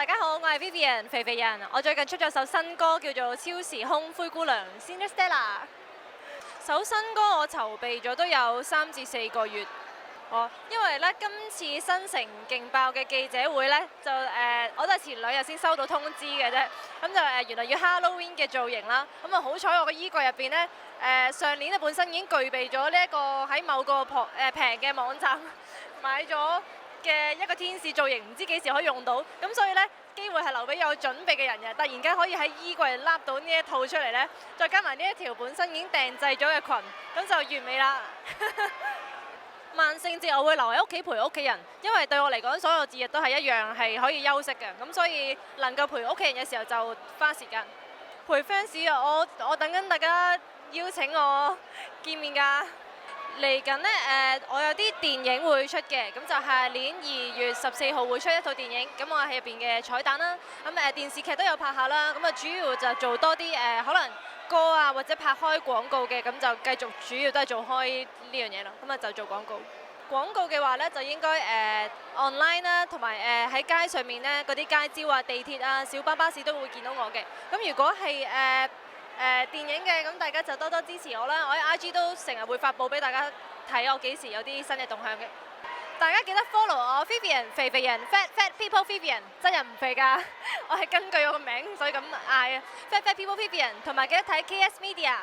大家好，我係 Vivian 肥肥人。我最近出咗首新歌叫做《超時空灰姑娘》Cinderella。首新歌我籌備咗都有3至4個月。因為咧今次新城勁爆嘅記者會咧，我都係前2日先收到通知嘅啫。咁就原來要 Halloween 嘅造型啦。咁啊好彩我個衣櫃入邊咧，上年咧本身已經具備咗呢一個喺某個平嘅網站買咗嘅一個天使造型，唔知幾時可以用到。咁所以咧機會係留俾有準備嘅人嘅，突然間可以喺衣櫃揦到呢一套出嚟咧，再加埋呢一條本身已經訂製咗嘅裙，咁就完美啦。萬聖節我會留喺屋企陪屋企人，因為對我嚟講所有節日都係一樣係可以休息嘅，咁所以能夠陪屋企人嘅時候就花時間。陪 fans 啊，我等緊大家邀請我見面㗎。嚟緊呢，我有啲電影會出嘅，咁就下年2月14號會出一套電影，咁我喺入邊嘅彩蛋啦。咁電視劇都有拍下啦，咁啊主要就做多啲可能歌啊或者拍開廣告嘅，咁就繼續主要都係做開呢樣嘢咯。咁啊就做廣告。廣告嘅話呢，就應該online 啦，同埋喺街上面呢，嗰啲街招啊、地鐵啊、小巴巴士都會見到我嘅。咁如果係電影嘅，咁大家就多多支持我啦。我喺 IG 都成日會發布俾大家睇我幾時有啲新嘅動向嘅。大家記得 follow 我 Vivian 肥肥人 Fat People Vivian， 真人唔肥㗎，我係根據我個名所以咁嗌啊 Fat People Vivian， 同埋記得睇 KS Media。